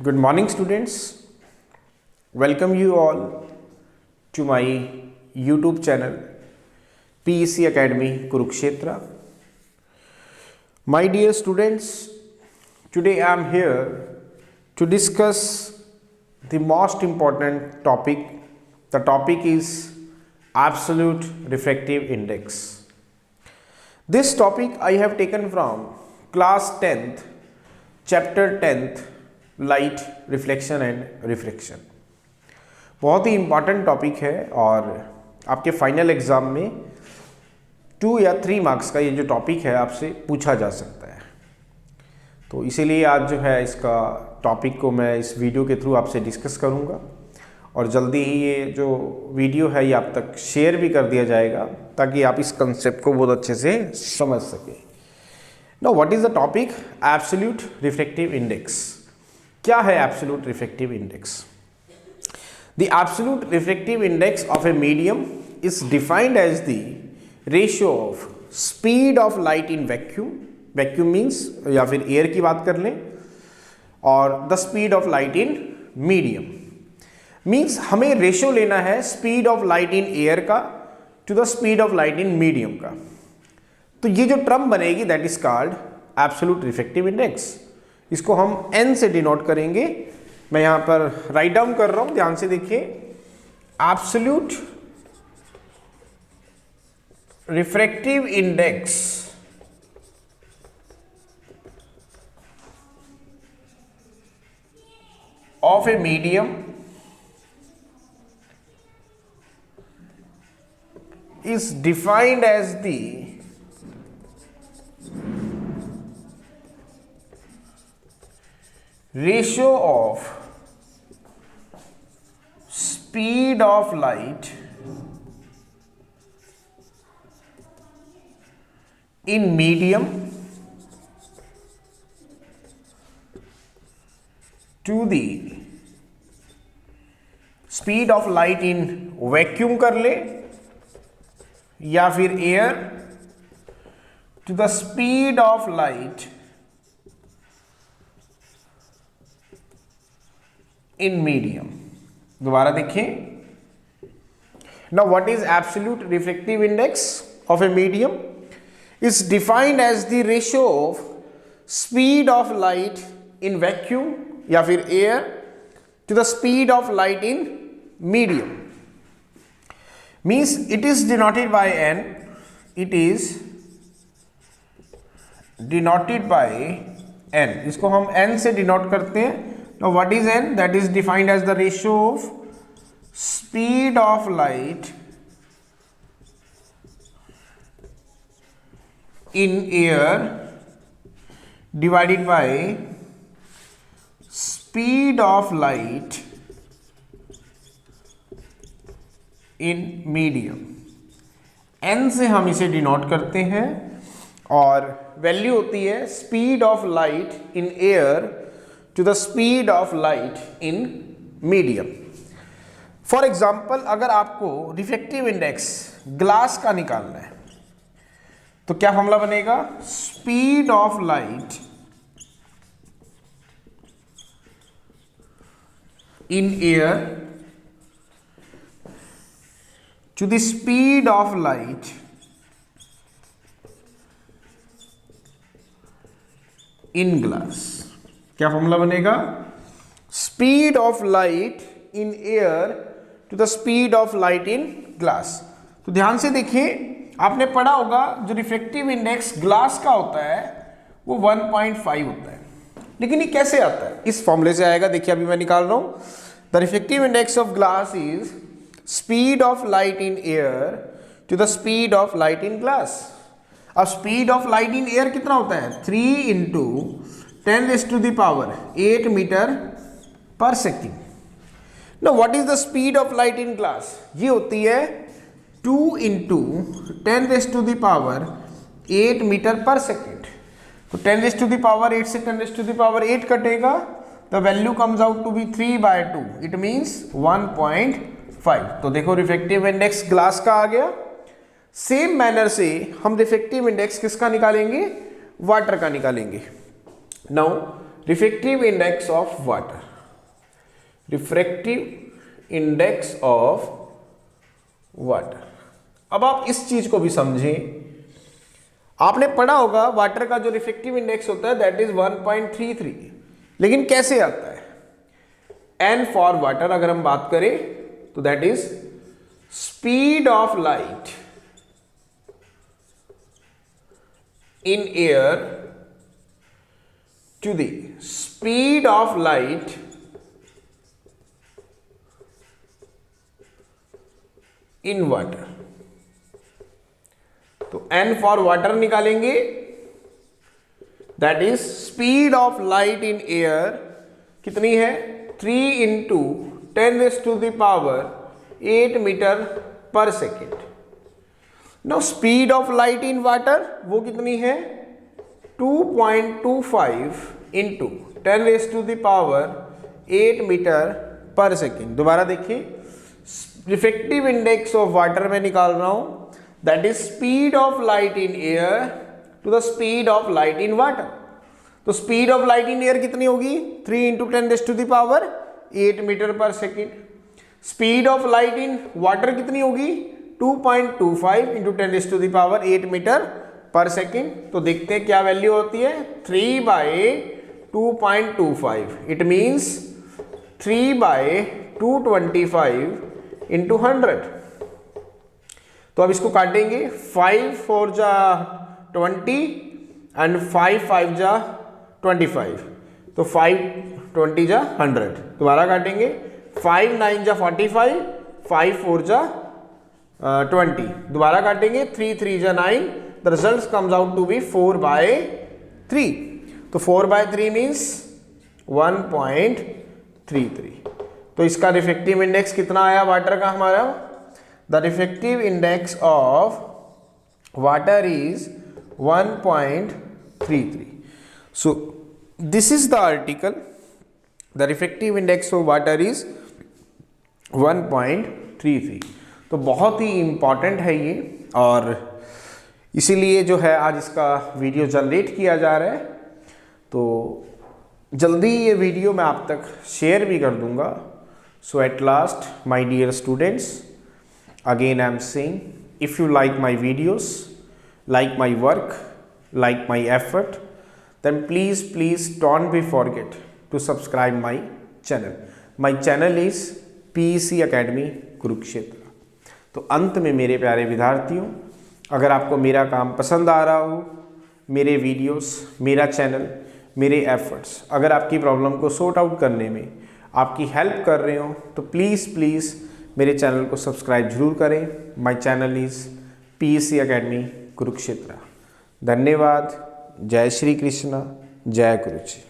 Good morning, students. Welcome you all to my YouTube channel PEC Academy Kurukshetra. My dear students, today I am here to discuss the most important topic. The topic is absolute refractive index. This topic I have taken from class 10th, chapter 10th, light reflection and refraction. बहुत ही important topic है और आपके final exam में 2 या 3 marks का ये जो topic है आपसे पूछा जा सकता है. तो इसीलिए आज जो है इसका टॉपिक को मैं इस वीडियो के थ्रू आपसे डिस्कस करूँगा और जल्दी ही ये जो वीडियो है ये आप तक शेयर भी कर दिया जाएगा ताकि आप इस कंसेप्ट को बहुत अच्छे से समझ सकें. Now what is the topic? Absolute refractive index. क्या है absolute refractive index? The absolute refractive index of a medium is defined as the ratio of speed of light in vacuum. Vacuum means या फिर air की बात कर लें, और the speed of light in medium means हमें ratio लेना है speed of light in air का to the speed of light in medium का. तो ये जो टर्म बनेगी that is called absolute refractive index. इसको हम n से डिनोट करेंगे. मैं यहां पर राइट डाउन कर रहा हूं, ध्यान से देखिए. Absolute refractive index of a medium is defined as the ratio of speed of light in medium to the speed of light in vacuum कर ले या फिर air to the speed of light in medium. दोबारा देखिए. Now what is absolute refractive index of a medium? Is defined as the ratio of speed of light in vacuum या फिर air to the speed of light in medium. Means it is denoted by n. It is denoted by n. इसको हम n से denote करते हैं. Now what is n? That is defined as the ratio of speed of light in air divided by speed of light in medium. n से हम इसे denote करते हैं और वैल्यू होती है speed of light in air to the speed of light in medium. For example, अगर आपको रिफ्रैक्टिव इंडेक्स ग्लास का निकालना है तो क्या फॉर्मूला बनेगा? Speed of light in air to the speed of light in glass. क्या फॉर्मूला बनेगा? Speed of light in air to the speed of light in glass. तो ध्यान से देखिए, आपने पढ़ा होगा जो रिफ्रैक्टिव इंडेक्स ग्लास का होता है वो 1.5 होता है. लेकिन ये कैसे आता है? इस फॉर्मूले से आएगा. देखिए अभी मैं निकाल रहा हूं. The refractive index of glass is speed of light in air to the speed of light in glass. अब speed of light in air कितना होता है? 3 into 10⁸ metre per second. Now what is the speed of light in glass? ये होती है 2 into 10⁸ metre per second. तो 10⁸ से 10⁸ कटेगा. The value comes out to be 3/2. It means 1.5. तो देखो रिफ्रैक्टिव इंडेक्स ग्लास का आ गया. सेम मैनर से हम रिफ्रैक्टिव इंडेक्स किसका निकालेंगे? वाटर का निकालेंगे. Now refractive index of water. Refractive index of water. अब आप इस चीज को भी समझें, आपने पढ़ा होगा वाटर का जो रिफ्रैक्टिव इंडेक्स होता है दैट इज 1.33, लेकिन कैसे आता है? एन फॉर वाटर अगर हम बात करें तो that is speed of light in air to the speed of light in water. तो एन फॉर वाटर निकालेंगे, that is speed of light in air कितनी है? 3 into 10⁻8 metre per second. Now speed of light in water वो कितनी है? 2.25 into 10⁻8 metre per second. दोबारा देखिए, refractive index of water में निकाल रहा हूं, that is speed of light in air to the speed of light in water. तो speed of light in air कितनी होगी? 3 into 10⁻8 metre per second. Speed of light in water कितनी होगी? 2.25 into 10⁻8 metre per second. तो देखते हैं क्या value होती है। 3/2.25, इट मीन्स 3/225 इंटू 100। तो अब इसको काटेंगे, 5 4 जा 20 एंड 5 5 जा 25, तो 5 20 जा 100। दोबारा काटेंगे, 5 9 जा 45, 5 4 जा 20। दोबारा काटेंगे, 3 3 जा 9, the result comes out to be 4/3। तो 4/3 मीन्स 1.33। तो इसका रिफ्रैक्टिव इंडेक्स कितना आया वाटर का हमारा? The refractive index of water is 1.33। So this is the article, the refractive index of water is 1.33। तो बहुत ही इंपॉर्टेंट है ये, और इसीलिए जो है आज इसका वीडियो जनरेट किया जा रहा है। तो जल्दी ये वीडियो मैं आप तक शेयर भी कर दूंगा। So at last my dear students, again I am saying, if you like my videos, like my work, like my effort, then please don't be forget to subscribe my channel. My channel is PEC Academy Kurukshetra. तो अंत में मेरे प्यारे विद्यार्थियों, अगर आपको मेरा काम पसंद आ रहा हो, मेरे वीडियोस, मेरा चैनल, मेरे एफर्ट्स अगर आपकी प्रॉब्लम को सॉर्ट आउट करने में आपकी हेल्प कर रहे हो, तो प्लीज़ मेरे चैनल को सब्सक्राइब जरूर करें। My channel is PEC academy Kurukshetra. धन्यवाद। जय श्री कृष्ण, जय गुरु जी।